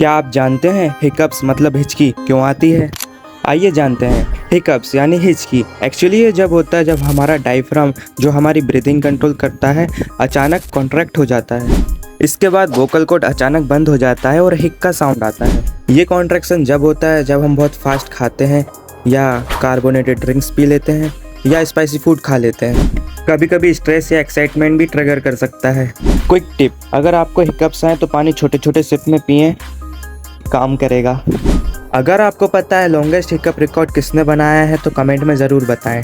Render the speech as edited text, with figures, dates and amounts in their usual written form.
क्या आप जानते हैं हिकअप्स मतलब हिचकी क्यों आती है? आइए जानते हैं। हिकअप्स यानी हिचकी एक्चुअली ये जब होता है जब हमारा डायफ्राम जो हमारी ब्रीदिंग कंट्रोल करता है अचानक कॉन्ट्रैक्ट हो जाता है। इसके बाद वोकल कॉर्ड अचानक बंद हो जाता है और हिक का साउंड आता है। ये कॉन्ट्रैक्शन जब होता है जब हम बहुत फास्ट खाते हैं या कार्बोनेटेड ड्रिंक्स पी लेते हैं या स्पाइसी फूड खा लेते हैं। कभी कभी स्ट्रेस या एक्साइटमेंट भी ट्रिगर कर सकता है। क्विक टिप, अगर आपको हिकअप्स आए तो पानी छोटे छोटे सिप में पिएं, काम करेगा। अगर आपको पता है लॉन्गेस्ट हिकअप रिकॉर्ड किसने बनाया है तो कमेंट में ज़रूर बताएं।